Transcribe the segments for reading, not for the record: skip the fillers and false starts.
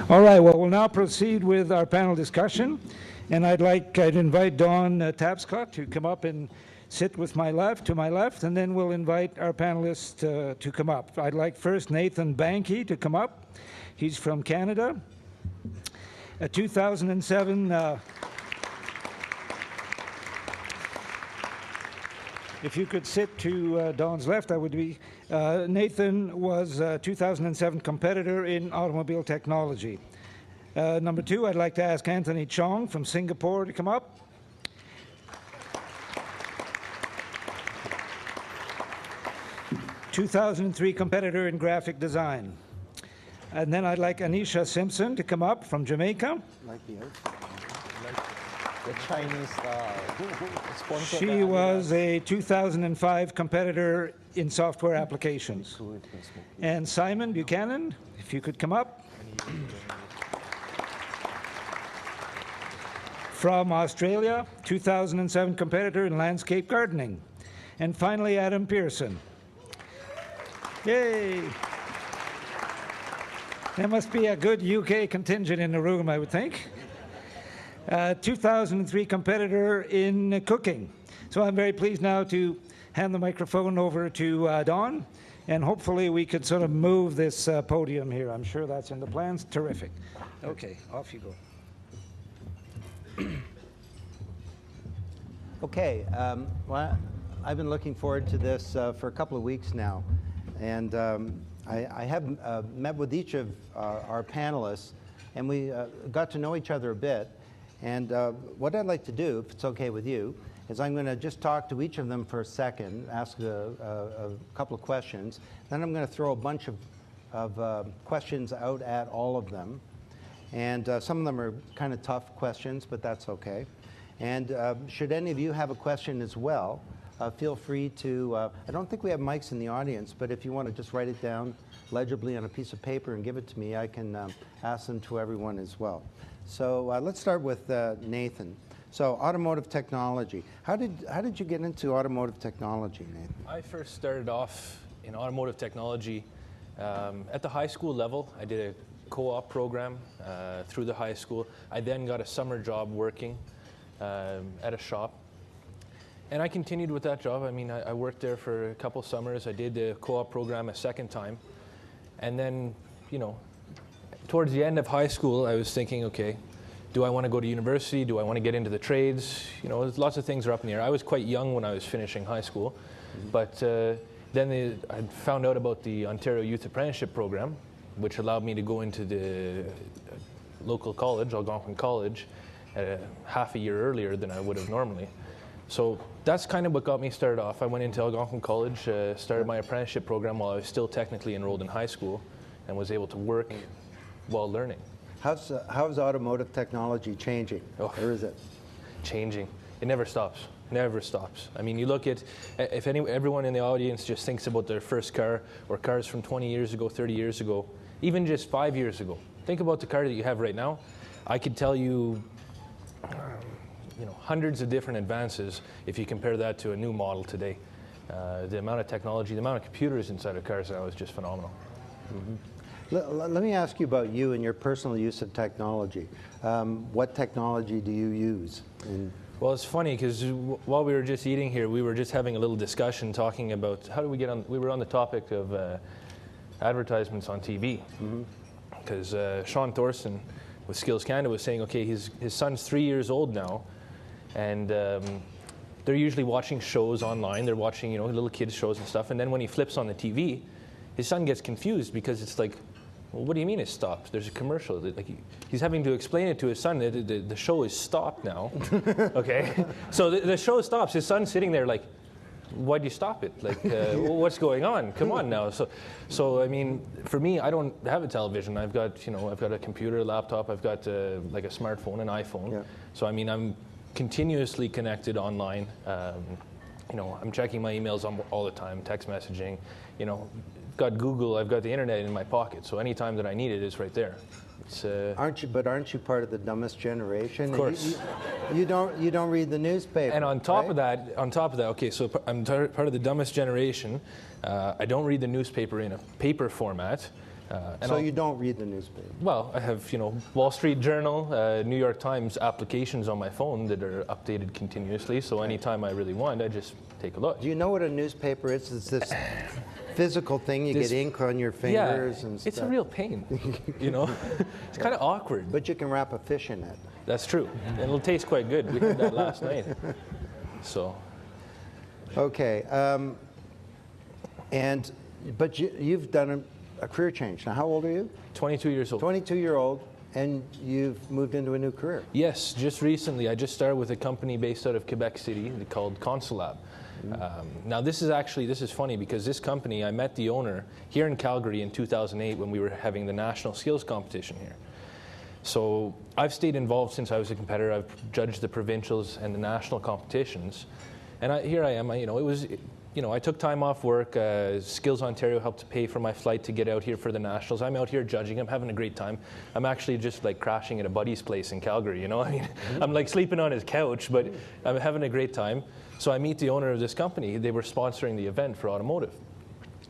All right, well, we'll now proceed with our panel discussion. And I'd invite Dawn Tapscott to come up and sit to my left, and then we'll invite our panelists to come up. I'd like first Nathan Banky to come up. He's from Canada. A 2007, if you could sit to Dawn's left, that would be, Nathan was a 2007 competitor in automobile technology. Number two, I'd like to ask Anthony Chong from Singapore to come up. (2003) competitor in graphic design. And then I'd like Anisha Simpson to come up from Jamaica. Like the Chinese sponsor. She was a 2005 competitor in software applications. And Simon Buchanan, if you could come up. From Australia, 2007 competitor in landscape gardening. And finally, Adam Pearson. Yay! There must be a good UK contingent in the room, I would think. 2003 competitor in cooking. So I'm very pleased now to hand the microphone over to Dawn, and hopefully we could sort of move this podium here. I'm sure that's in the plans. Terrific. Okay, off you go. Okay, well, I've been looking forward to this for a couple of weeks now, and I have met with each of our panelists, and we got to know each other a bit. And what I'd like to do, if it's okay with you, is I'm going to just talk to each of them for a second, ask a couple of questions, then I'm going to throw a bunch of questions out at all of them. And some of them are kind of tough questions, but that's okay. And should any of you have a question as well, feel free to, I don't think we have mics in the audience, but if you want to just write it down legibly on a piece of paper and give it to me, I can ask them to everyone as well. So let's start with Nathan. So automotive technology. How did you get into automotive technology, Nathan? I first started off in automotive technology at the high school level. I did a co-op program through the high school. I then got a summer job working at a shop. And I continued with that job. I mean, I worked there for a couple summers. I did the co-op program a second time. And then, you know, towards the end of high school, I was thinking, okay, do I want to go to university? Do I want to get into the trades? You know, lots of things are up in the air. I was quite young when I was finishing high school. But then I found out about the Ontario Youth Apprenticeship Program, which allowed me to go into the local college, Algonquin College, half a year earlier than I would have normally. So that's kind of what got me started off. I went into Algonquin College, started my apprenticeship program while I was still technically enrolled in high school, and was able to work while learning. How's automotive technology changing? Oh, or is it? Changing. It never stops. Never stops. I mean, you look at, if everyone in the audience just thinks about their first car, or cars from 20 years ago, 30 years ago, even just 5 years ago. Think about the car that you have right now. I could tell you, you know, hundreds of different advances if you compare that to a new model today. The amount of technology, the amount of computers inside of cars now is just phenomenal. Mm-hmm. Let me ask you about you and your personal use of technology. What technology do you use? Well, it's funny because while we were just eating here, we were just having a little discussion talking about how do we get on, we were on the topic of advertisements on TV. Because Sean Thorson with Skills Canada was saying, okay, his son's 3 years old now, and they're usually watching shows online. They're watching, you know, little kids shows and stuff, and then when he flips on the TV, his son gets confused because it's like, well, what do you mean it stopped? There's a commercial. Like he's having to explain it to his son that the show is stopped now. Okay, so the show stops. His son's sitting there like, why'd you stop it? Like, what's going on? Come on now. So I mean, for me, I don't have a television. I've got, you know, I've got a computer, a laptop. I've got like a smartphone, an iPhone. Yeah. So I mean, I'm continuously connected online. You know, I'm checking my emails all the time, text messaging. You know, I've got Google. I've got the internet in my pocket. So anytime that I need it, it's right there. It's, aren't you part of the dumbest generation? Of course. You don't read the newspaper. And on top right? of that, okay, so I'm part of the dumbest generation. I don't read the newspaper in a paper format. So you don't read the newspaper? Well, I have, Wall Street Journal, New York Times applications on my phone that are updated continuously. So anytime I really want, I just take a look. Do you know what a newspaper is? It's this physical thing. You get ink on your fingers and stuff. It's a real pain. It's kind of awkward. But you can wrap a fish in it. That's true. And it'll taste quite good. We had that last night. So. Okay. But you've done a career change. Now, how old are you? 22 years old. 22-year-old, and you've moved into a new career. Yes, just recently. I just started with a company based out of Quebec City called Consulab. Now, this is funny because this company, I met the owner here in Calgary in 2008 when we were having the national skills competition here. So I've stayed involved since I was a competitor. I've judged the provincials and the national competitions. And here I am. I took time off work. Skills Ontario helped to pay for my flight to get out here for the nationals. I'm out here judging. I'm having a great time. I'm actually just like crashing at a buddy's place in Calgary. I'm like sleeping on his couch, but I'm having a great time. So I meet the owner of this company. They were sponsoring the event for automotive.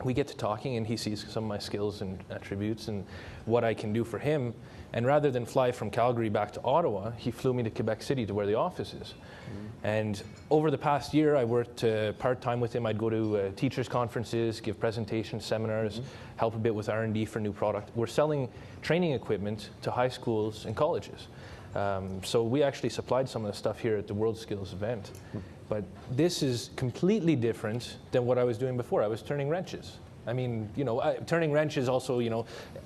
We get to talking, and he sees some of my skills and attributes and what I can do for him. And rather than fly from Calgary back to Ottawa, he flew me to Quebec City to where the office is. And over the past year, I worked part-time with him. I'd go to teachers' conferences, give presentations, seminars, help a bit with R&D for new product. We're selling training equipment to high schools and colleges. So we actually supplied some of the stuff here at the World Skills event. But this is completely different than what I was doing before. I was turning wrenches. Turning wrenches also,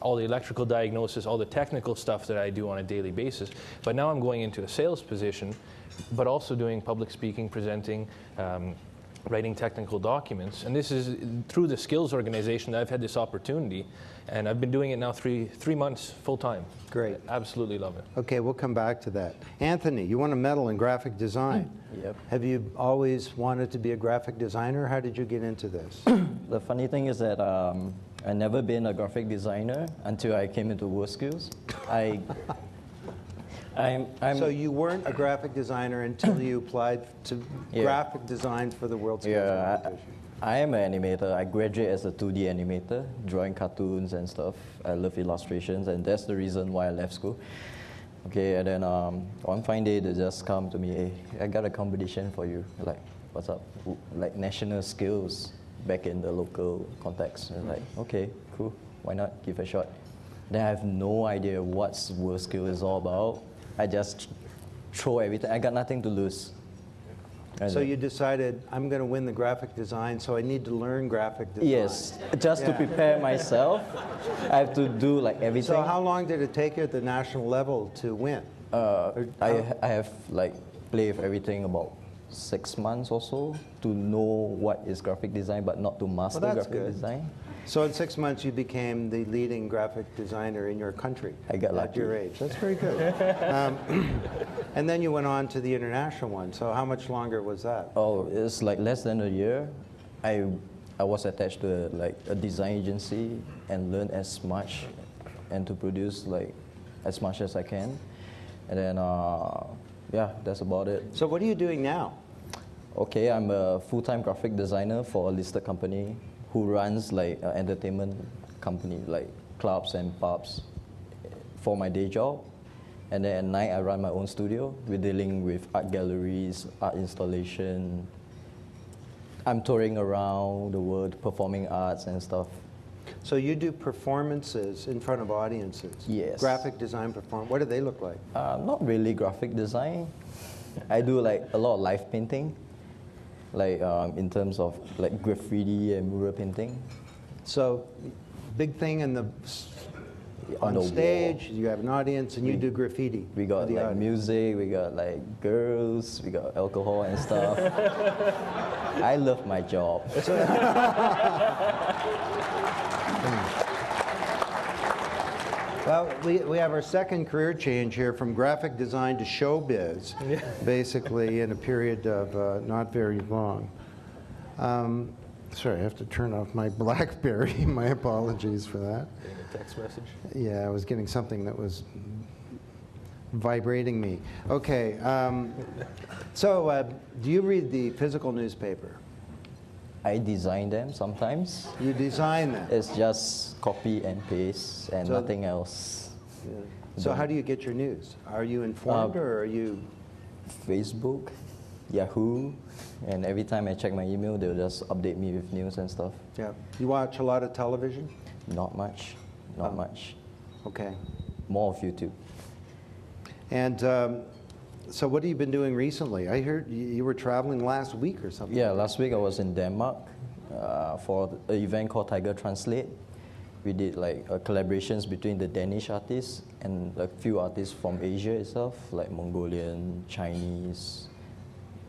all the electrical diagnosis, all the technical stuff that I do on a daily basis. But now I'm going into a sales position, but also doing public speaking, presenting, writing technical documents. And this is through the skills organization that I've had this opportunity. And I've been doing it now three months full time. Great. I absolutely love it. Okay, we'll come back to that. Anthony, you won a medal in graphic design. Yep. Have you always wanted to be a graphic designer? How did you get into this? The funny thing is that I've never been a graphic designer until I came into World Skills. So you weren't a graphic designer until you applied to graphic design for the World Skills competition. I am an animator. I graduated as a 2D animator, drawing cartoons and stuff. I love illustrations, and that's the reason why I left school. Okay, and then one fine day they just come to me, hey, I got a competition for you. Like, what's up? Like national skills back in the local context. And like, okay, cool, why not give it a shot? Then I have no idea what World Skill is all about. I just throw everything. I got nothing to lose. So you decided, I'm going to win the graphic design, so I need to learn graphic design. Yes, just to prepare myself, I have to do like everything. So how long did it take you at the national level to win? I have like played with everything about 6 months or so to know what is graphic design, but not to master graphic design. So in 6 months, you became the leading graphic designer in your country. I got lucky. At your age. That's very good. And then you went on to the international one. So how much longer was that? Oh, it's like less than a year. I was attached to like a design agency and learned as much and to produce like as much as I can. And then, yeah, that's about it. So what are you doing now? Okay, I'm a full-time graphic designer for a listed company who runs like an entertainment company, like clubs and pubs for my day job. And then at night I run my own studio. We're dealing with art galleries, art installation. I'm touring around the world performing arts and stuff. So you do performances in front of audiences? Yes. Graphic design perform. What do they look like? Not really graphic design. I do like a lot of live painting, like in terms of like graffiti and mural painting. So big thing in on stage, you have an audience and you do graffiti. We got like audience. Music, we got like girls, we got alcohol and stuff. I love my job. Well, we have our second career change here from graphic design to showbiz, basically in a period of not very long. Sorry, I have to turn off my BlackBerry. My apologies for that. Getting a text message? Yeah, I was getting something that was vibrating me. Okay, so do you read the physical newspaper? I design them sometimes. You design them. It's just copy and paste and So- nothing else. Yeah. So how do you get your news? Are you informed or are you? Facebook, Yahoo, and every time I check my email, they'll just update me with news and stuff. Yeah. You watch a lot of television? Not much, not much. Okay. More of YouTube. And so what have you been doing recently? I heard you were traveling last week or something. Yeah, last week I was in Denmark for an event called Tiger Translate. We did like collaborations between the Danish artists and a few artists from Asia itself, like Mongolian, Chinese,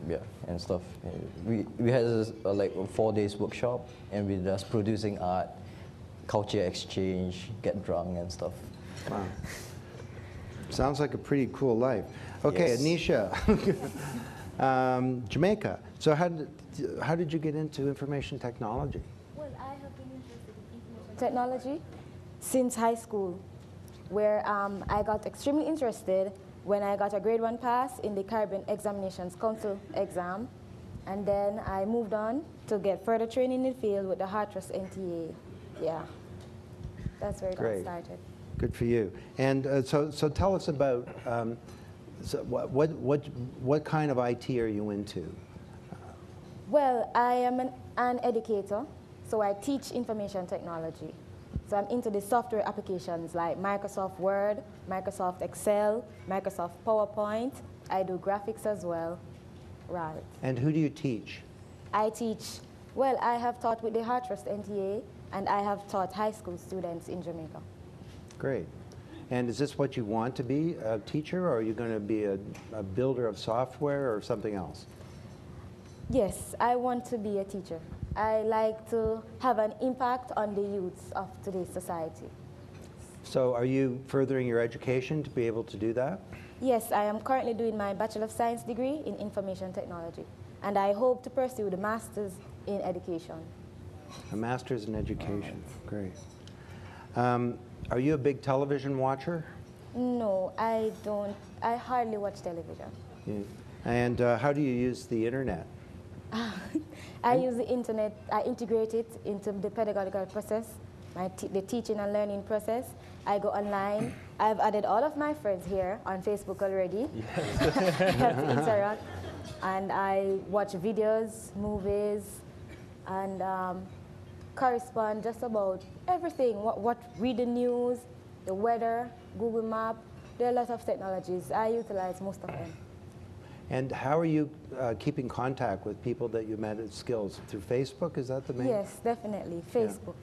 yeah, and stuff. We had like a 4 days workshop, and we just producing art, culture exchange, get drunk and stuff. Wow. Sounds like a pretty cool life. Okay, Yes. Anisha, Jamaica. So how did you get into information technology? Well, I have been interested in information technology since high school, where I got extremely interested when I got a grade 1 pass in the Caribbean Examinations Council exam, and then I moved on to get further training in the field with the Hartress NTA. Yeah, that's where it all Great. started. Good for you. And so tell us about so what kind of IT are you into? Well, I am an educator, so I teach information technology. So I'm into the software applications like Microsoft Word, Microsoft Excel, Microsoft PowerPoint. I do graphics as well. Right. And who do you teach? I teach, well, I have taught with the Hartress NTA, and I have taught high school students in Jamaica. Great. And is this what you want to be, a teacher, or are you going to be a builder of software or something else? Yes, I want to be a teacher. I like to have an impact on the youths of today's society. So are you furthering your education to be able to do that? Yes, I am currently doing my Bachelor of Science degree in Information Technology, and I hope to pursue the Master's in Education. A master's in education. Great. Are you a big television watcher? No, I don't. I hardly watch television. Yeah. And how do you use the internet? I use the internet, I integrate it into the pedagogical process, the teaching and learning process. I go online. I've added all of my friends here on Facebook already. I have to interact. And I watch videos, movies, and correspond just about everything. Read the news, the weather, Google Map. There are a lot of technologies. I utilize most of them. And how are you keeping contact with people that you met at Skills? Through Facebook, is that the main? Yes, definitely, Facebook.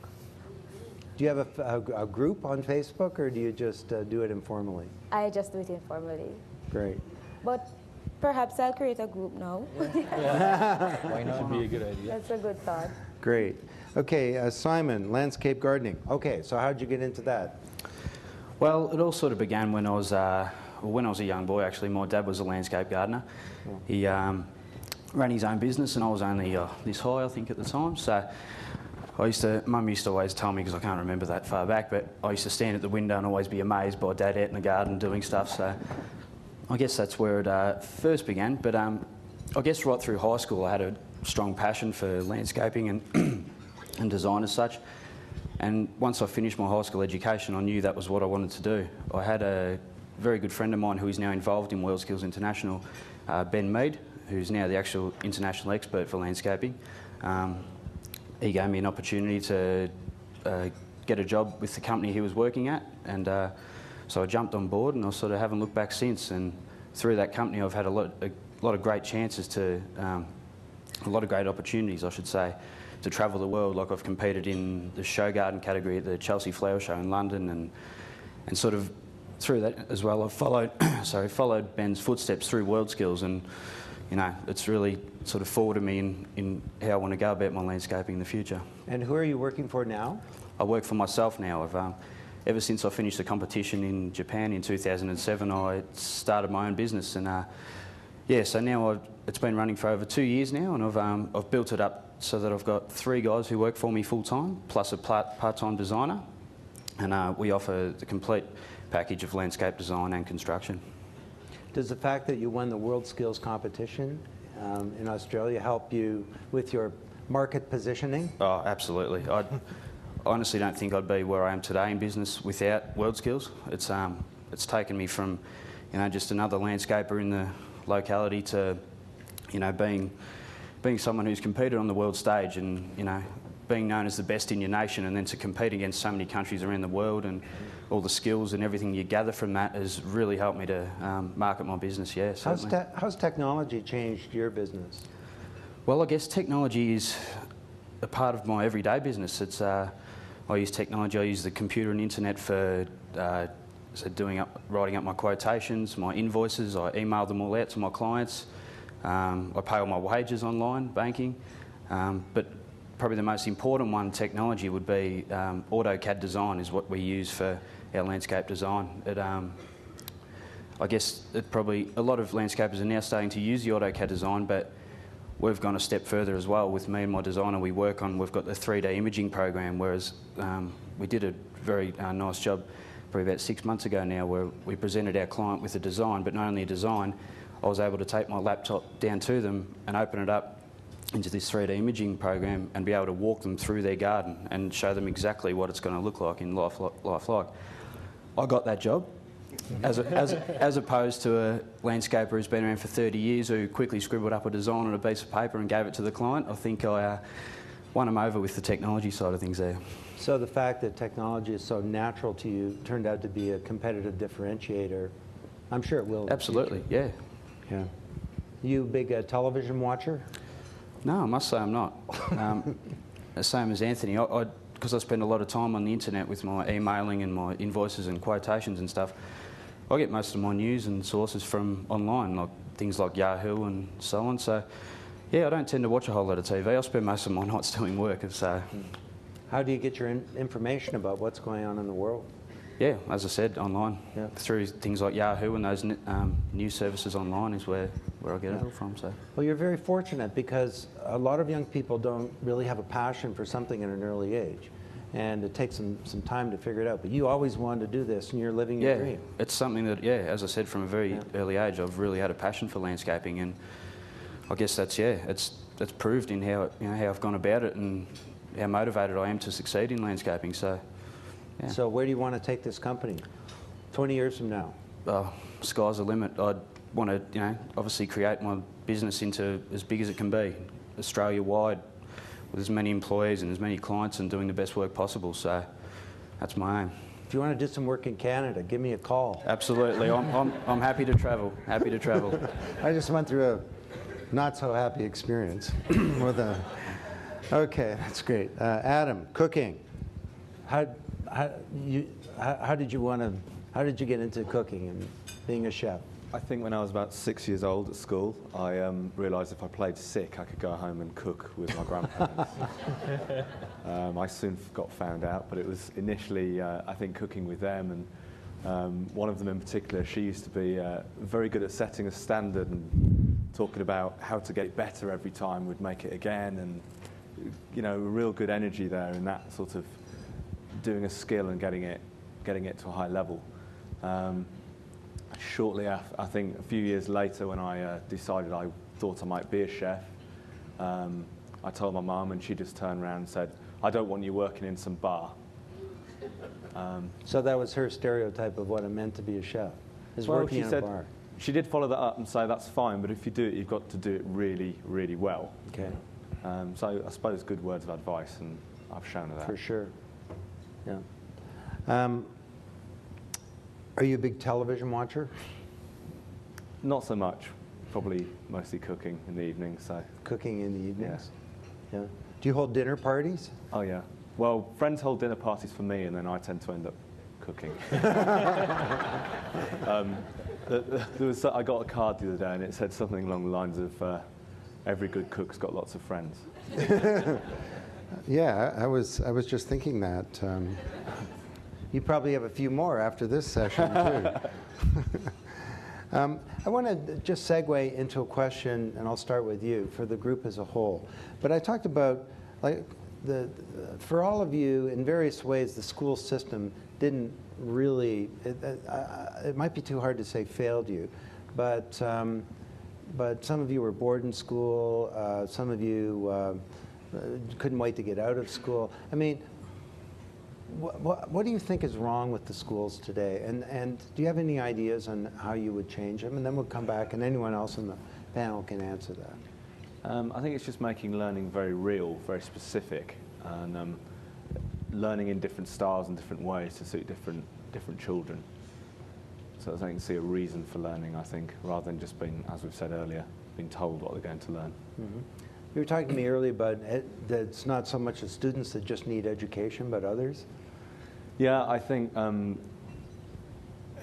Do you have a group on Facebook, or do you just do it informally? I just do it informally. Great. But perhaps I'll create a group now. Why not? Should be a good idea. That's a good thought. Great. Okay, Simon, landscape gardening. Okay, so how'd you get into that? Well, it all sort of began when I was a young boy, actually. My dad was a landscape gardener. He ran his own business, and I was only this high, I think, at the time. So Mum used to always tell me, because I can't remember that far back, but I used to stand at the window and always be amazed by Dad out in the garden doing stuff. So I guess that's where it first began. But I guess right through high school, I had a strong passion for landscaping and, and design as such. And once I finished my high school education, I knew that was what I wanted to do. I had a very good friend of mine who is now involved in WorldSkills International, Ben Mead, who's now the actual international expert for landscaping. He gave me an opportunity to get a job with the company he was working at, and so I jumped on board, and I sort of haven't looked back since. And through that company, I've had a lot of great chances to, a lot of great opportunities, I should say, to travel the world. Like I've competed in the show garden category at the Chelsea Flower Show in London, and sort of through that as well, I've followed Ben's footsteps through WorldSkills, and you know, it's really sort of forwarded me in how I want to go about my landscaping in the future. And who are you working for now? I work for myself now. Ever since I finished the competition in Japan in 2007, I started my own business, and yeah, so now it's been running for over 2 years now, and I've built it up so that I've got 3 guys who work for me full time, plus a part-time designer, and we offer the complete package of landscape design and construction. Does the fact that you won the WorldSkills competition in Australia help you with your market positioning? Oh, absolutely. I honestly don't think I'd be where I am today in business without World Skills. It's taken me from, just another landscaper in the locality to, being someone who's competed on the world stage and, being known as the best in your nation, and then to compete against so many countries around the world, and all the skills and everything you gather from that has really helped me to market my business, yeah, certainly. How's technology changed your business? Well, I guess technology is a part of my everyday business. It's I use technology. I use the computer and internet for writing up my quotations, my invoices. I email them all out to my clients. I pay all my wages online, banking. But probably the most important one, technology, would be AutoCAD design is what we use for our landscape design. I guess probably a lot of landscapers are now starting to use the AutoCAD design, but we've gone a step further as well. With me and my designer, we've got the 3D imaging program, whereas we did a very nice job probably about 6 months ago now, where we presented our client with a design, but not only a design, I was able to take my laptop down to them and open it up into this 3D imaging program and be able to walk them through their garden and show them exactly what it's going to look like in lifelike. I got that job. As opposed to a landscaper who's been around for 30 years who quickly scribbled up a design on a piece of paper and gave it to the client. I think I won them over with the technology side of things there. So the fact that technology is so natural to you turned out to be a competitive differentiator. I'm sure it will. Absolutely, yeah. Yeah. You a big television watcher? No, I must say I'm not. The same as Anthony. Because I spend a lot of time on the internet with my emailing and my invoices and quotations and stuff, I get most of my news and sources from online, like things like Yahoo and so on. So, yeah, I don't tend to watch a whole lot of TV. I spend most of my nights doing work. So, how do you get your information about what's going on in the world? Yeah, as I said, online. Yeah. Through things like Yahoo and those news services online is where I get it all from. So. Well, you're very fortunate because a lot of young people don't really have a passion for something at an early age. And it takes some time to figure it out. But you always wanted to do this, and you're living your dream. It's something that, as I said, from a very early age, I've really had a passion for landscaping, and I guess that's proved in how I've gone about it and how motivated I am to succeed in landscaping. So, yeah. So where do you want to take this company 20 years from now? Sky's the limit. I'd want to, obviously create my business into as big as it can be, Australia-wide, with as many employees and as many clients and doing the best work possible. So that's my aim. If you want to do some work in Canada, give me a call. Absolutely. I'm happy to travel. Happy to travel. I just went through a not so happy experience with a. Okay, that's great. Adam, cooking. How did you get into cooking and being a chef? I think when I was about 6 years old at school, I realised if I played sick, I could go home and cook with my grandparents. I soon got found out, but it was initially, I think, cooking with them. And one of them in particular, she used to be very good at setting a standard and talking about how to get it better every time we'd make it again. And, a real good energy there in that sort of doing a skill and getting it to a high level. Shortly after, I think a few years later, when I decided I thought I might be a chef, I told my mum, and she just turned around and said, "I don't want you working in some bar." So that was her stereotype of what it meant to be a chef, is working in a bar. She did follow that up and say, "That's fine, but if you do it, you've got to do it really, really well." Okay. So I suppose good words of advice, and I've shown her that. For sure. Yeah. Are you a big television watcher? Not so much. Probably mostly cooking in the evening. So cooking in the evenings. Yeah. Yeah. Do you hold dinner parties? Oh yeah. Well, friends hold dinner parties for me, and then I tend to end up cooking. I got a card the other day, and it said something along the lines of, "Every good cook's got lots of friends." Yeah, I was just thinking that. You probably have a few more after this session, too. I want to just segue into a question, and I'll start with you, for the group as a whole. But I talked about, for all of you, in various ways, the school system didn't really, it might be too hard to say failed you, but some of you were boarding school, some of you couldn't wait to get out of school. I mean, what do you think is wrong with the schools today? And do you have any ideas on how you would change them? And then we'll come back, and anyone else in the panel can answer that. I think it's just making learning very real, very specific, and learning in different styles and different ways to suit different children. So I can see a reason for learning, I think, rather than just being, as we've said earlier, being told what they're going to learn. Mm-hmm. You were talking to me earlier about that it's not so much the students that just need education, but others. Yeah, I think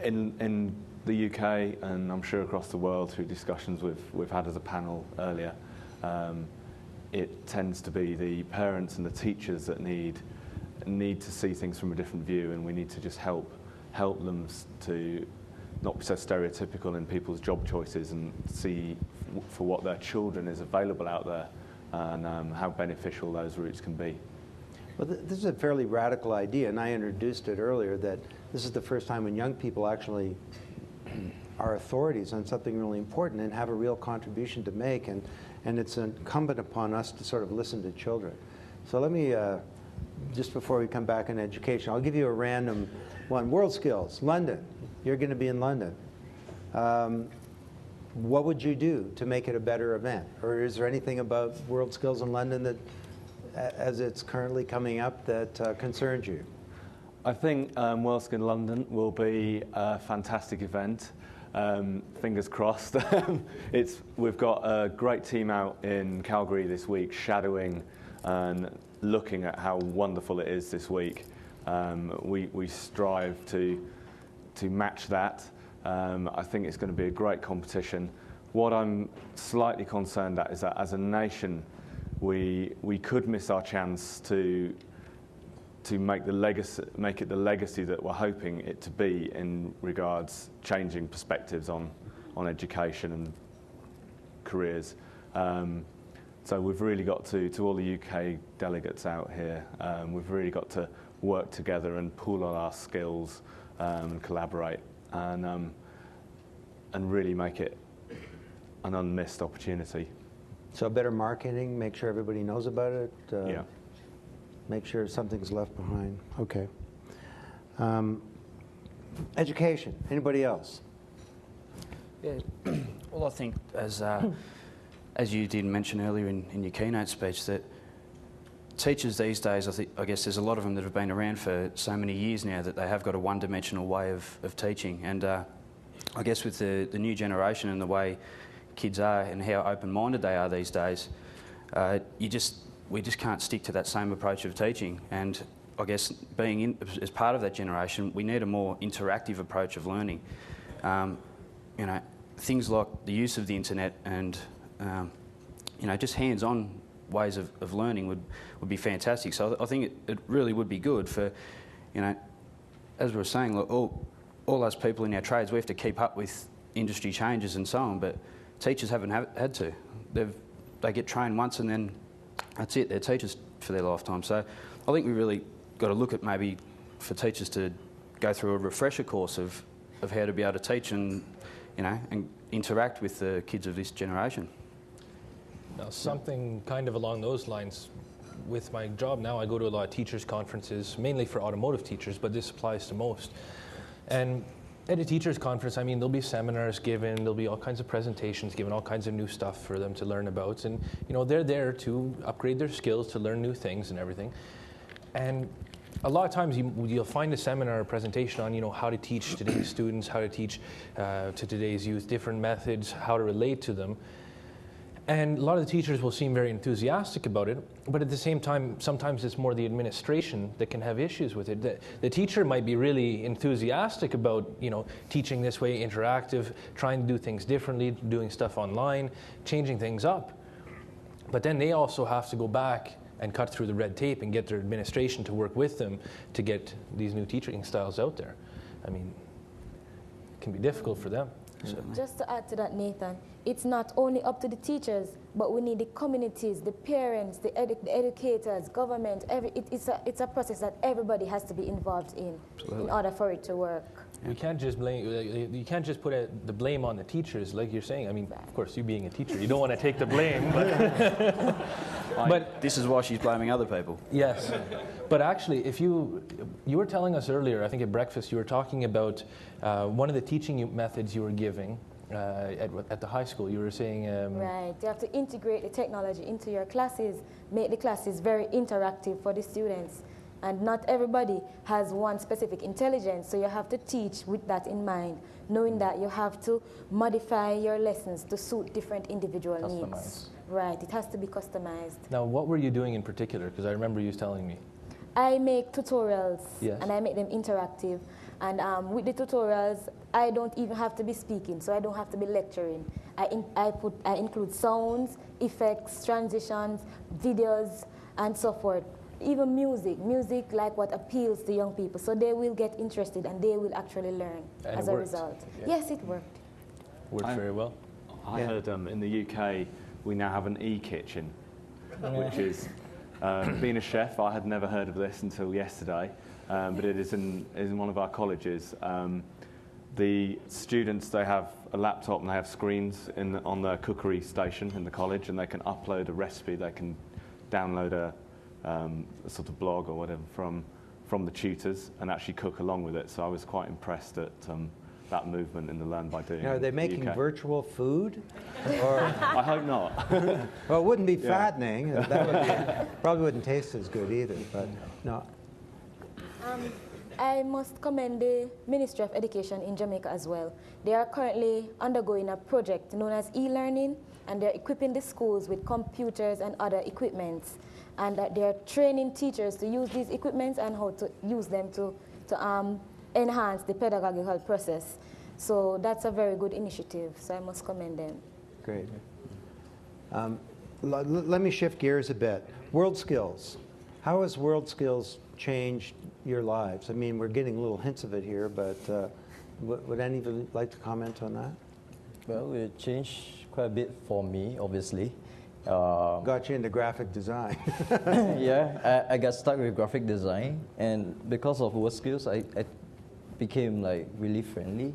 in the UK, and I'm sure across the world through discussions we've had as a panel earlier, it tends to be the parents and the teachers that need to see things from a different view, and we need to just help them to not be so stereotypical in people's job choices and see for what their children is available out there, and how beneficial those routes can be. Well, this is a fairly radical idea, and I introduced it earlier, that this is the first time when young people actually are authorities on something really important and have a real contribution to make, and it's incumbent upon us to sort of listen to children. So let me, just before we come back on education, I'll give you a random one. World Skills, London. You're going to be in London. What would you do to make it a better event? Or is there anything about World Skills in London that, as it's currently coming up, that concerns you? I think World Skills in London will be a fantastic event. Fingers crossed. We've got a great team out in Calgary this week, shadowing and looking at how wonderful it is this week. We strive to match that. I think it's going to be a great competition. What I'm slightly concerned at is that as a nation, we could miss our chance to make it the legacy that we're hoping it to be in regards changing perspectives on education and careers. So we've really got to all the UK delegates out here, we've really got to work together and pool all our skills and collaborate and really make it an unmissed opportunity. So better marketing, make sure everybody knows about it. Yeah. Make sure something's left behind. Okay. Education. Anybody else? Yeah. Well, I think as you did mention earlier in your keynote speech, that teachers these days, I guess there's a lot of them that have been around for so many years now that they have got a one-dimensional way of teaching. And I guess with the new generation and the way kids are and how open-minded they are these days, we just can't stick to that same approach of teaching. And I guess as part of that generation, we need a more interactive approach of learning. You know, things like the use of the internet and you know, just hands-on ways of learning would be fantastic. So I think it really would be good for, you know, as we were saying, look, all those people in our trades, we have to keep up with industry changes and so on, but teachers haven't had to. They get trained once and then that's it, they're teachers for their lifetime. So I think we really got to look at maybe for teachers to go through a refresher course of how to be able to teach and, you know, and interact with the kids of this generation. Now, something kind of along those lines, with my job now, I go to a lot of teachers' conferences, mainly for automotive teachers, but this applies to most. And at a teachers' conference, I mean, there'll be seminars given, there'll be all kinds of presentations given, all kinds of new stuff for them to learn about. And, you know, they're there to upgrade their skills, to learn new things and everything. And a lot of times you'll find a seminar or presentation on, you know, how to teach today's students, how to teach to today's youth, different methods, how to relate to them. And a lot of the teachers will seem very enthusiastic about it, but at the same time, sometimes it's more the administration that can have issues with it. The teacher might be really enthusiastic about, you know, teaching this way, interactive, trying to do things differently, doing stuff online, changing things up. But then they also have to go back and cut through the red tape and get their administration to work with them to get these new teaching styles out there. I mean, it can be difficult for them. So. Just to add to that, Nathan, it's not only up to the teachers, but we need the communities, the parents, the educators, government. It's a process that everybody has to be involved in order for it to work. We can't just blame. You can't just put the blame on the teachers, like you're saying. I mean, of course, you being a teacher, you don't want to take the blame. But This is why she's blaming other people. yes, but actually, if you were telling us earlier, I think at breakfast, you were talking about one of the teaching methods you were giving at the high school. You were saying Right, you have to integrate the technology into your classes, make the classes very interactive for the students. And not everybody has one specific intelligence, so you have to teach with that in mind, knowing that you have to modify your lessons to suit different individual needs. Right, it has to be customized. Now, what were you doing in particular? Because I remember you telling me. I make tutorials, Yes. and I make them interactive. And with the tutorials, I don't even have to be speaking, so I don't have to be lecturing. I include sounds, effects, transitions, videos, and so forth. Even music like what appeals to young people, so they will get interested and they will actually learn And as it a worked. result. Yeah. Yes, it worked. Worked very well. I heard in the UK we now have an e-kitchen, which is, being a chef, I had never heard of this until yesterday, but it is in one of our colleges. The students, they have a laptop and they have screens on the cookery station in the college, and they can upload a recipe, they can download a sort of blog or whatever from the tutors and actually cook along with it. So I was quite impressed at that movement in the Learn by Doing. Now, are they in the making UK. virtual food? Or, I hope not. well, it wouldn't be fattening. That would be, probably wouldn't taste as good either, but no. I must commend the Ministry of Education in Jamaica as well. They are currently undergoing a project known as e-learning, and they're equipping the schools with computers and other equipments. And that they're training teachers to use these equipments and how to use them to enhance the pedagogical process. So that's a very good initiative, so I must commend them. Great. Let me shift gears a bit. World skills. How has world skills changed your lives? I mean, we're getting little hints of it here, but would any of you like to comment on that? Well, it changed quite a bit for me, obviously. Got you into graphic design. Yeah, I got stuck with graphic design, and because of work skills, I became like really friendly.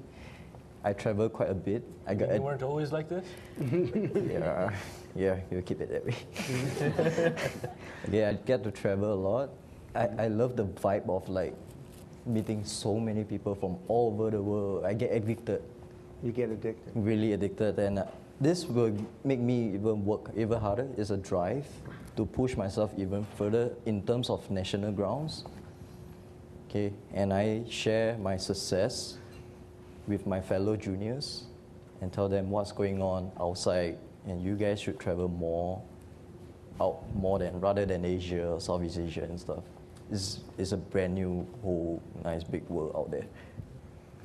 I travel quite a bit. You weren't always like this? Yeah, you keep it that way. Yeah, I get to travel a lot. I love the vibe of like meeting so many people from all over the world. I get addicted. You get addicted. Really addicted, and this will make me even work even harder. It's a drive to push myself even further in terms of national grounds. Okay, and I share my success with my fellow juniors and tell them what's going on outside, and you guys should travel rather than Asia or Southeast Asia and stuff. It's a brand new whole nice big world out there.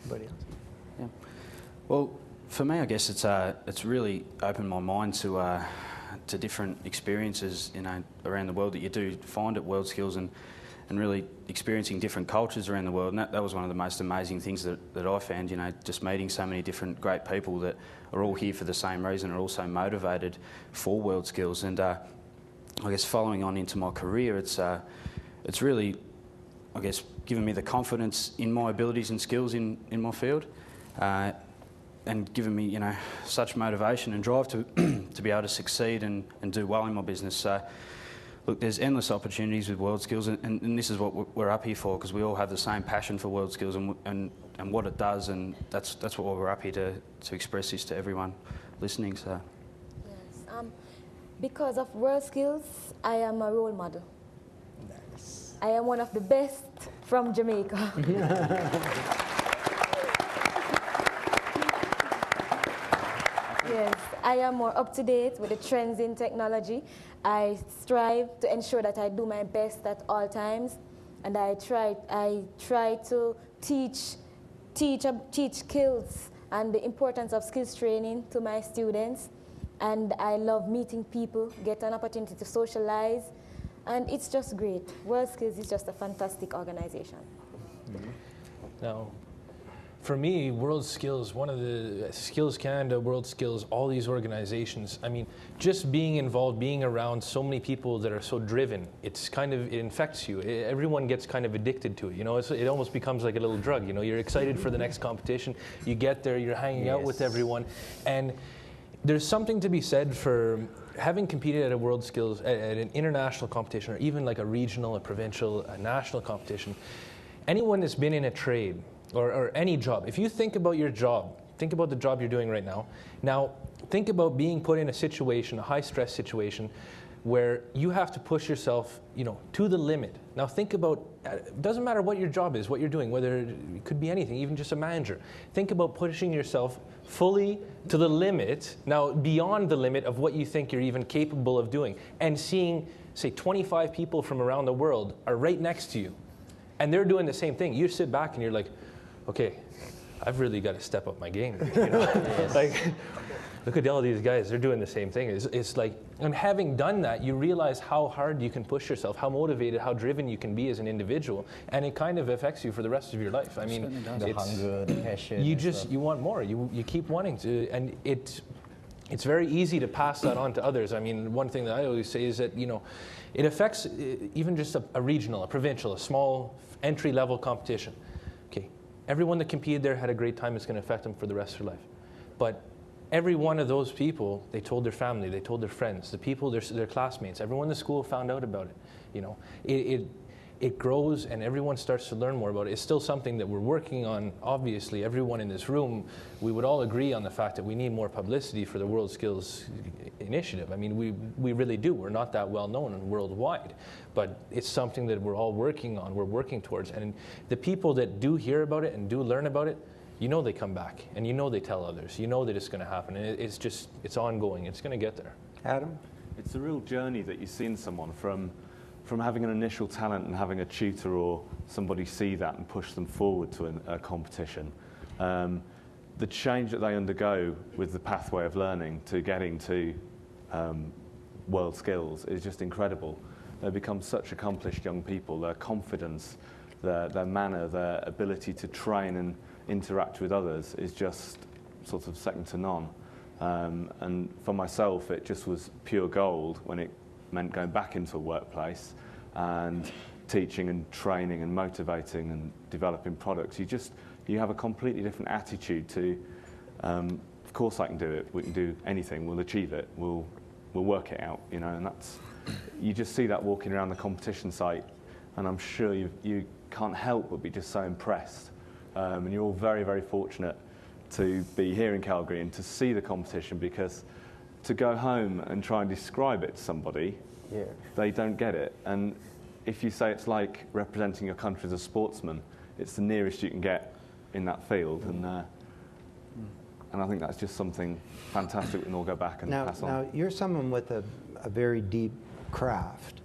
Anybody else? Yeah. Well, for me, I guess it's really opened my mind to different experiences, around the world that you do find at World Skills, and really experiencing different cultures around the world. And that was one of the most amazing things that I found, just meeting so many different great people that are all here for the same reason, are also motivated for World Skills. And I guess following on into my career, it's really, I guess, given me the confidence in my abilities and skills in my field, and given me, such motivation and drive to to be able to succeed and do well in my business. So, look, there's endless opportunities with World Skills, and this is what we're up here for, because we all have the same passion for World Skills and what it does, and that's what we're up here to express this to everyone listening. So, Yes. Because of World Skills, I am a role model. Nice. I am one of the best from Jamaica. Yes, I am more up to date with the trends in technology. I strive to ensure that I do my best at all times, and I try to teach skills and the importance of skills training to my students. And I love meeting people, get an opportunity to socialize, and it's just great. World Skills is just a fantastic organization. Now, For me, World Skills, one of the Skills Canada, World Skills, all these organizations, I mean, just being involved, being around so many people that are so driven, it infects you. Everyone gets kind of addicted to it, you know, it almost becomes like a little drug, you know, you're excited for the next competition, you get there, you're hanging out with everyone, and there's something to be said for having competed at a World Skills, at an international competition, or even like a regional, a provincial, a national competition. Anyone that's been in a trade, or any job, if you think about your job, think about the job you're doing right now. Now, think about being put in a situation, a high-stress situation, where you have to push yourself, you know, to the limit. Now, think about, it doesn't matter what your job is, what you're doing, whether it could be anything, even just a manager. Think about pushing yourself fully to the limit, now beyond the limit of what you think you're even capable of doing, and seeing, say, 25 people from around the world are right next to you, and they're doing the same thing. You sit back and you're like, okay, I've really got to step up my game. You know? Like, look at all these guys, they're doing the same thing. It's like, and having done that, you realize how hard you can push yourself, how motivated, how driven you can be as an individual, and it kind of affects you for the rest of your life. I mean, The hunger, the passion. you want more, you keep wanting to, and it's very easy to pass that on to others. I mean, one thing that I always say is that, you know, it affects even just a regional, a provincial, a small entry-level competition. Okay, everyone that competed there had a great time. It's going to affect them for the rest of their life. But every one of those people, they told their family, they told their friends, the people, their classmates, everyone in the school found out about it. You know, it grows and everyone starts to learn more about it. It's still something that we're working on. Obviously, everyone in this room, we would all agree on the fact that we need more publicity for the World Skills Initiative. I mean, we really do. We're not that well known worldwide, but it's something that we're all working on, we're working towards. And the people that do hear about it and do learn about it, you know they come back, and you know they tell others. You know that it's going to happen, and it's ongoing. It's going to get there. Adam? It's a real journey that you see in someone from having an initial talent and having a tutor or somebody see that and push them forward to a competition. The change that they undergo with the pathway of learning to getting to World Skills is just incredible. They become such accomplished young people. Their confidence, their manner, their ability to train and interact with others is just sort of second to none. And for myself, it just was pure gold when it meant going back into a workplace and teaching and training and motivating and developing products. You have a completely different attitude to, of course I can do it, we can do anything, we'll achieve it, we'll work it out, you know, and you just see that walking around the competition site, and I'm sure you can't help but be just so impressed. And you're all very, very fortunate to be here in Calgary and to see the competition, because to go home and try and describe it to somebody, they don't get it. And if you say it's like representing your country as a sportsman, it's the nearest you can get in that field. And I think that's just something fantastic we can all go back and pass on. Now, you're someone with a very deep craft,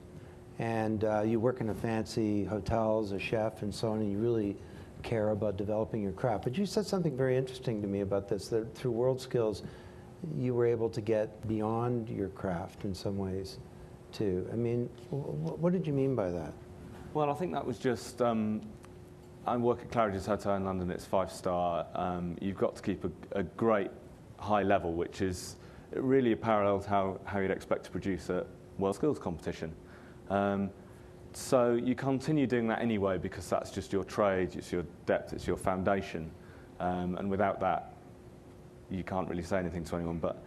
and you work in a fancy hotel as a chef and so on, and you really care about developing your craft. But you said something very interesting to me about this, that through World Skills, you were able to get beyond your craft in some ways, too. I mean, what did you mean by that? Well, I think that was just, I work at Claridge's Hotel in London, it's 5-star. You've got to keep a great high level, which is really parallel to how you'd expect to produce a World Skills competition. So you continue doing that anyway, because that's just your trade, it's your depth, it's your foundation. And without that, you can't really say anything to anyone. But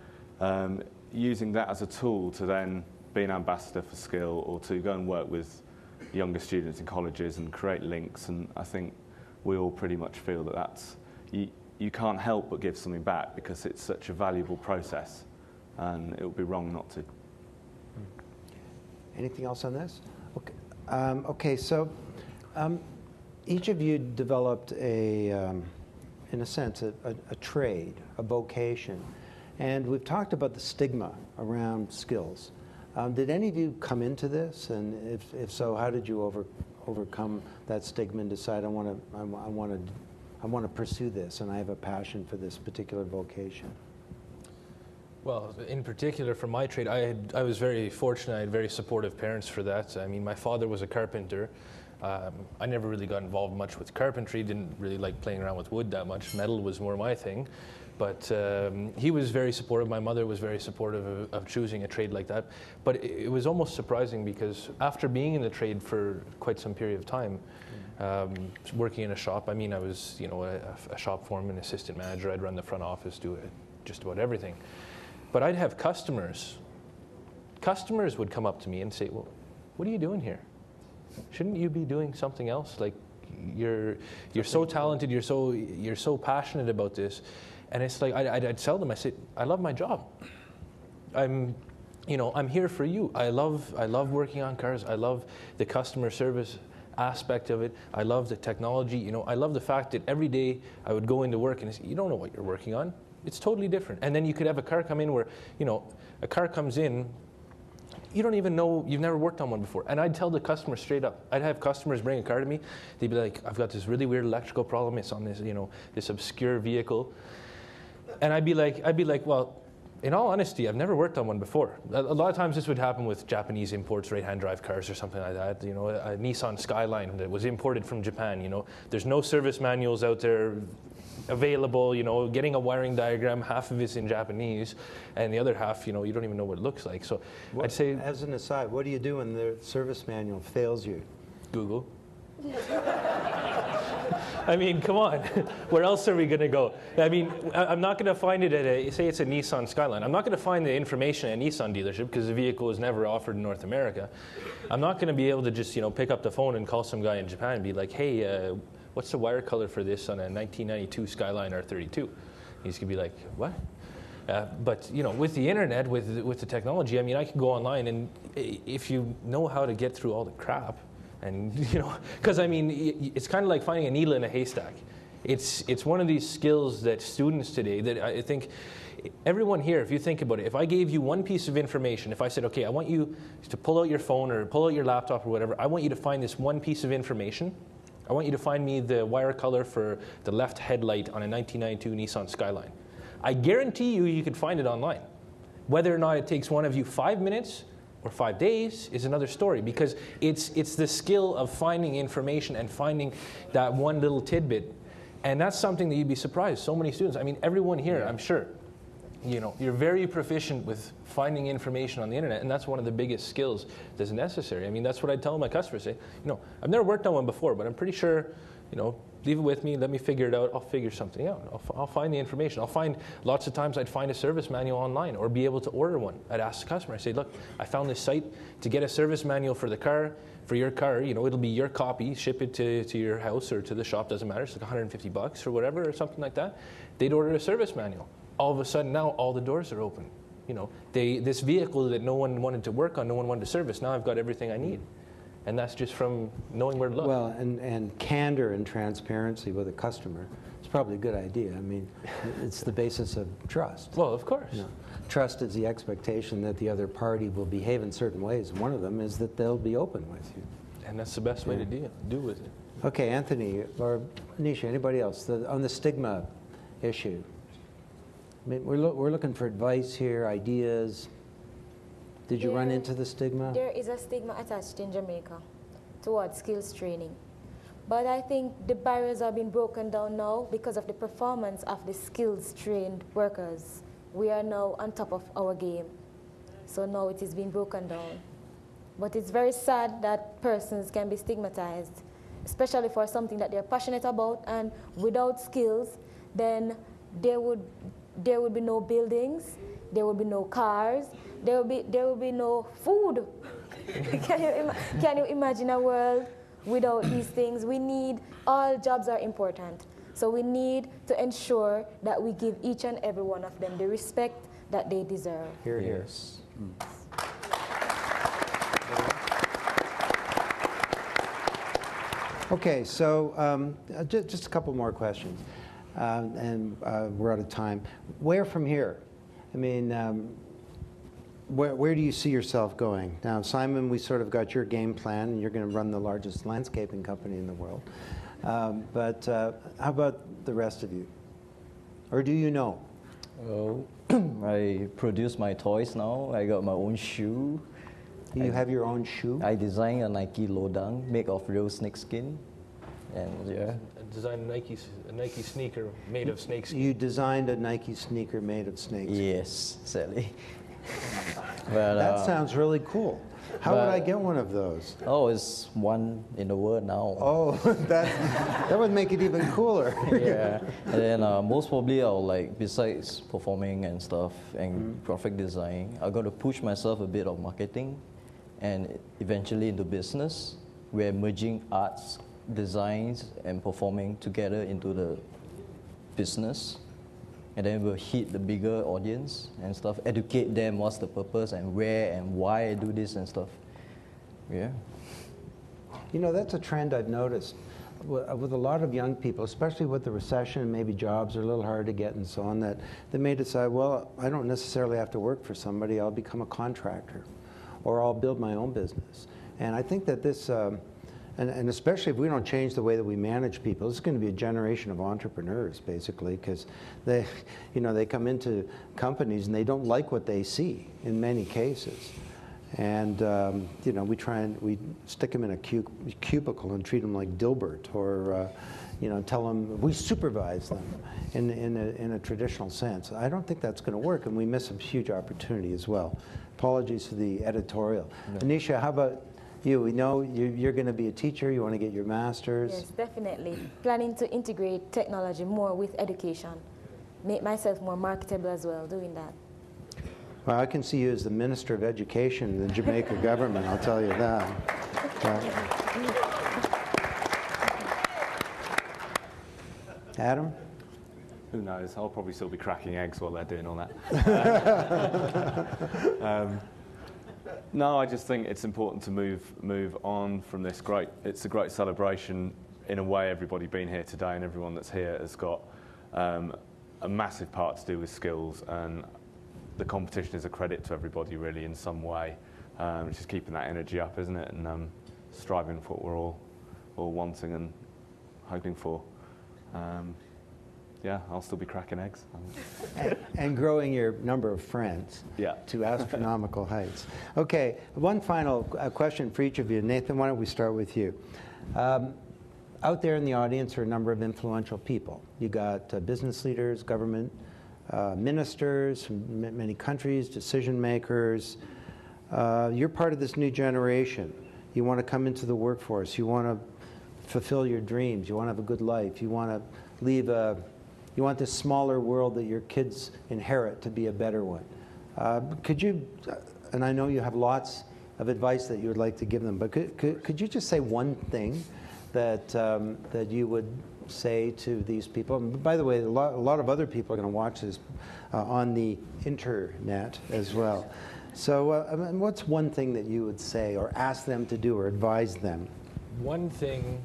using that as a tool to then be an ambassador for skill, or to go and work with younger students in colleges and create links, and I think we all pretty much feel that that's, you can't help but give something back, because it's such a valuable process, and it would be wrong not to. Anything else on this? Okay, so each of you developed in a sense, a trade, a vocation. And we've talked about the stigma around skills. Did any of you come into this? And if so, how did you overcome that stigma and decide, I want to pursue this, and I have a passion for this particular vocation? Well, in particular for my trade, I was very fortunate. I had very supportive parents for that. I mean, my father was a carpenter. I never really got involved much with carpentry, didn't really like playing around with wood that much. Metal was more my thing. But he was very supportive. My mother was very supportive of choosing a trade like that. But it was almost surprising because after being in the trade for quite some period of time, working in a shop, I mean, I was, you know, a shop foreman, assistant manager. I'd run the front office, do just about everything. But I'd have customers. Customers would come up to me and say, "Well, what are you doing here? Shouldn't you be doing something else? Like, you're so talented. You're so passionate about this." And it's like I'd tell them. I said, "I love my job. I'm here for you. I love working on cars. I love the customer service aspect of it. I love the technology. You know, I love the fact that every day I would go into work and say, you don't know what you're working on. It's totally different. And then you could have a car come in where, you know, a car comes in, you don't even know, you've never worked on one before. And I'd tell the customer straight up. I'd have customers bring a car to me. They'd be like, I've got this really weird electrical problem. It's on this, you know, this obscure vehicle. And I'd be like, well, in all honesty, I've never worked on one before. A lot of times this would happen with Japanese imports, right-hand drive cars or something like that. You know, a Nissan Skyline that was imported from Japan, you know. There's no service manuals out there available, you know, getting a wiring diagram, half of it's in Japanese, and the other half, you know, you don't even know what it looks like. So I'd say... As an aside, what do you do when the service manual fails you? Google. I mean, come on. Where else are we going to go? I mean, I'm not going to find it at say it's a Nissan Skyline. I'm not going to find the information at a Nissan dealership because the vehicle is never offered in North America. I'm not going to be able to just, you know, pick up the phone and call some guy in Japan and be like, hey, what's the wire color for this on a 1992 Skyline R32? He's going to be like, what? But, you know, with the internet, with the technology, I mean, I can go online and if you know how to get through all the crap, and, you know, because, I mean, it's kind of like finding a needle in a haystack. It's one of these skills that students today, that I think everyone here, if you think about it, if I gave you one piece of information, if I said, okay, I want you to pull out your phone or pull out your laptop or whatever, I want you to find this one piece of information. I want you to find me the wire color for the left headlight on a 1992 Nissan Skyline. I guarantee you could find it online. Whether or not it takes one of you 5 minutes or 5 days is another story, because it's the skill of finding information and finding that one little tidbit. And that's something that you'd be surprised. So many students, I mean, everyone here, I'm sure, you know, you're very proficient with finding information on the internet, and that's one of the biggest skills that's necessary. I mean, that's what I tell my customers. Say, you know, I've never worked on one before, but I'm pretty sure, you know, leave it with me, let me figure it out, I'll figure something out. I'll find the information. I'll find, lots of times I'd find a service manual online or be able to order one. I'd ask the customer, I say, look, I found this site to get a service manual for the car, for your car, you know, it'll be your copy, ship it to your house or to the shop, doesn't matter, it's like $150 or whatever or something like that. They'd order a service manual. All of a sudden now all the doors are open. You know, this vehicle that no one wanted to work on, no one wanted to service, now I've got everything I need. And that's just from knowing where to look. Well, and candor and transparency with a customer is probably a good idea. I mean, it's the basis of trust. Well, of course. You know, trust is the expectation that the other party will behave in certain ways. One of them is that they'll be open with you. And that's the best way to do with it. Okay, Anthony or Nisha, anybody else, on the stigma issue? I mean, we're looking for advice here, ideas. Did you run into the stigma? There is a stigma attached in Jamaica towards skills training. But I think the barriers are being broken down now because of the performance of the skills trained workers. We are now on top of our game. So now it is being broken down. But it's very sad that persons can be stigmatized, especially for something that they're passionate about, and without skills, then there would be no buildings, there would be no cars, there will be no food. Can you imagine a world without these things? All jobs are important. So we need to ensure that we give each and every one of them the respect that they deserve. Here, here. Yes. Okay, so just a couple more questions, and we're out of time. Where from here? I mean, where do you see yourself going? Now, Simon, we sort of got your game plan, and you're going to run the largest landscaping company in the world. But how about the rest of you? Or do you know? I produce my toys now. I got my own shoe. You have your own shoe? I designed a Nike lowdown made of real snake skin, and yeah. Designed a Nike sneaker made of snake skin. You designed a Nike sneaker made of snakes. Yes, sadly. But, That sounds really cool. How would I but- get one of those? Oh, it's one in the world now. Oh, that would make it even cooler. Yeah, and then most probably I'll like, besides performing and stuff and graphic design, I'm going to push myself a bit of marketing and eventually into business. We're merging arts, designs and performing together into the business. And then we'll hit the bigger audience and stuff, educate them what's the purpose and where and why I do this and stuff. Yeah. You know, that's a trend I've noticed with a lot of young people, especially with the recession and maybe jobs are a little hard to get and so on, that they may decide, well, I don't necessarily have to work for somebody, I'll become a contractor or I'll build my own business. And I think that this, and especially if we don't change the way that we manage people, it's going to be a generation of entrepreneurs, basically, because they, you know, they come into companies and they don't like what they see in many cases. And, you know, we stick them in a cubicle and treat them like Dilbert, or, you know, tell them, we supervise them in a traditional sense. I don't think that's going to work, and we miss a huge opportunity as well. Apologies for the editorial. No. Anisha, how about you? We know you're going to be a teacher. You want to get your master's. Yes, definitely. Planning to integrate technology more with education. Make myself more marketable as well, doing that. Well, I can see you as the Minister of Education in the Jamaica government, I'll tell you that. Adam? Who knows? I'll probably still be cracking eggs while they're doing all that. No, I just think it's important to move on from this. It's a great celebration. In a way, everybody being here today and everyone that's here has got a massive part to do with skills, and the competition is a credit to everybody really in some way. Just keeping that energy up, isn't it? And striving for what we're all wanting and hoping for. Yeah, I'll still be cracking eggs. And growing your number of friends to astronomical heights. Okay, one final question for each of you. Nathan, why don't we start with you? Out there in the audience are a number of influential people. You got business leaders, government ministers from many countries, decision makers. You're part of this new generation. You want to come into the workforce. You want to fulfill your dreams. You want to have a good life. You want to leave you want this smaller world that your kids inherit to be a better one. Could you, and I know you have lots of advice that you would like to give them, but could you just say one thing that, that you would say to these people? And by the way, a lot of other people are going to watch this on the internet as well. So what's one thing that you would say or ask them to do or advise them? One thing,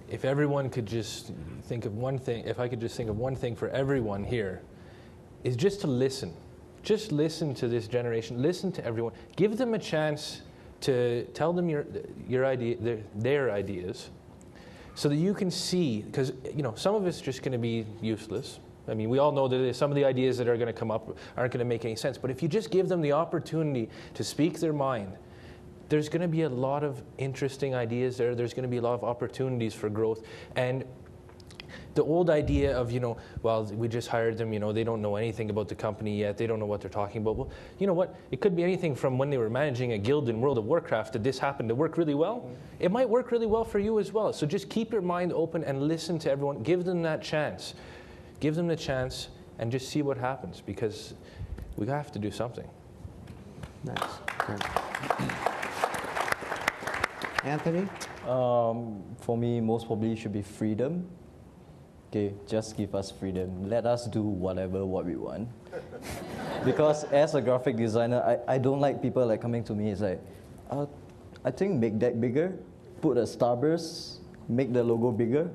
if everyone could just think of one thing, if I could just think of one thing for everyone here, is just to listen. Just listen to this generation. Listen to everyone. Give them a chance to tell them your idea, their ideas, so that you can see, because some of it's just going to be useless. I mean, we all know that some of the ideas that are going to come up aren't going to make any sense. But if you just give them the opportunity to speak their mind, there's going to be a lot of interesting ideas there. There's going to be a lot of opportunities for growth. And the old idea of, well, we just hired them, they don't know anything about the company yet. They don't know what they're talking about. Well, you know what? It could be anything from when they were managing a guild in World of Warcraft. Did this happen to work really well? It might work really well for you as well. So just keep your mind open and listen to everyone. Give them that chance. Give them the chance and just see what happens, because we have to do something. Nice. Great. Anthony? For me, most probably should be freedom. Okay, just give us freedom. Let us do what we want. Because as a graphic designer, I don't like people like coming to me. It's like, I think make that bigger, put a starburst, make the logo bigger,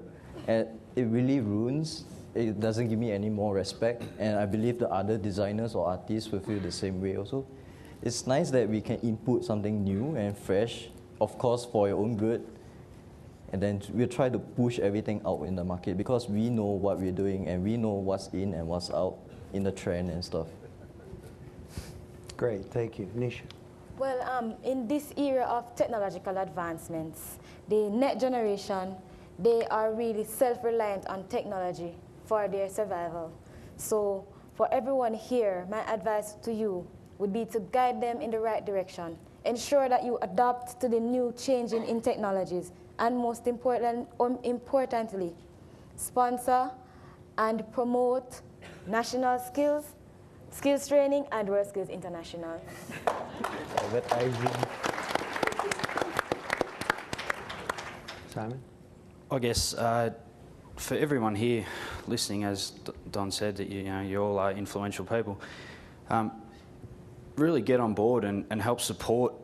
and it really ruins. It doesn't give me any more respect, and I believe the other designers or artists will feel the same way also. It's nice that we can input something new and fresh, of course for your own good, and then we'll try to push everything out in the market, because we know what we're doing and we know what's in and what's out in the trend and stuff. Great, thank you. Nisha? Well, in this era of technological advancements, the next generation, they are really self-reliant on technology for their survival. So for everyone here, my advice to you would be to guide them in the right direction. Ensure that you adapt to the new changing in technologies. And most importantly, sponsor and promote national skills training, and World Skills International. Simon? I guess for everyone here listening, as Don said, that you all are influential people, really get on board and help support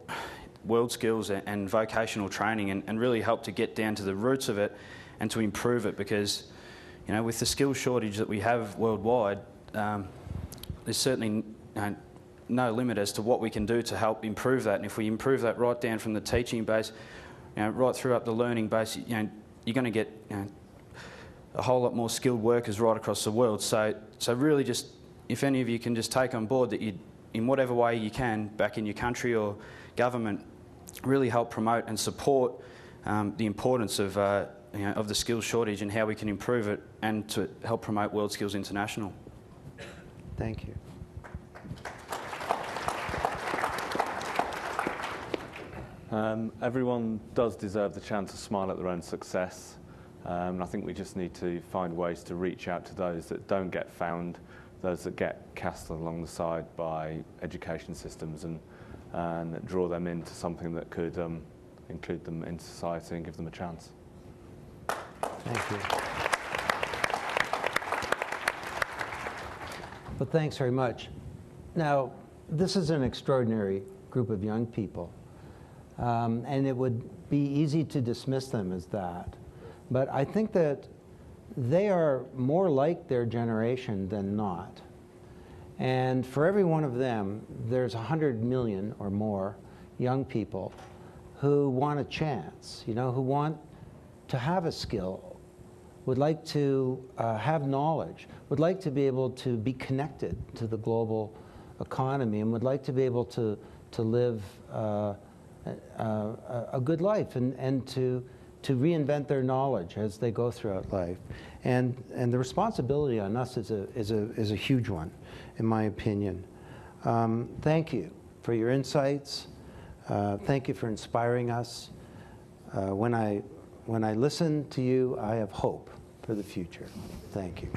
world skills and vocational training, and really help to get down to the roots of it and to improve it, because with the skills shortage that we have worldwide, there's certainly no limit as to what we can do to help improve that. And if we improve that right down from the teaching base, right through up the learning base, you're going to get a whole lot more skilled workers right across the world. So really, just if any of you can just take on board that you, in whatever way you can, back in your country or government, really help promote and support the importance of the skills shortage and how we can improve it, and to help promote World Skills International. Thank you. Everyone does deserve the chance to smile at their own success. And I think we just need to find ways to reach out to those that don't get found, those that get cast along the side by education systems, and draw them into something that could include them in society and give them a chance. Thank you. Well, thanks very much. Now, this is an extraordinary group of young people, and it would be easy to dismiss them as that. But I think that they are more like their generation than not. And for every one of them, there's 100 million or more young people who want a chance, who want to have a skill, would like to have knowledge, would like to be able to be connected to the global economy, and would like to be able to live a good life, and to reinvent their knowledge as they go throughout life. And the responsibility on us is a huge one, in my opinion. Thank you for your insights. Thank you for inspiring us. When I listen to you, I have hope for the future. Thank you.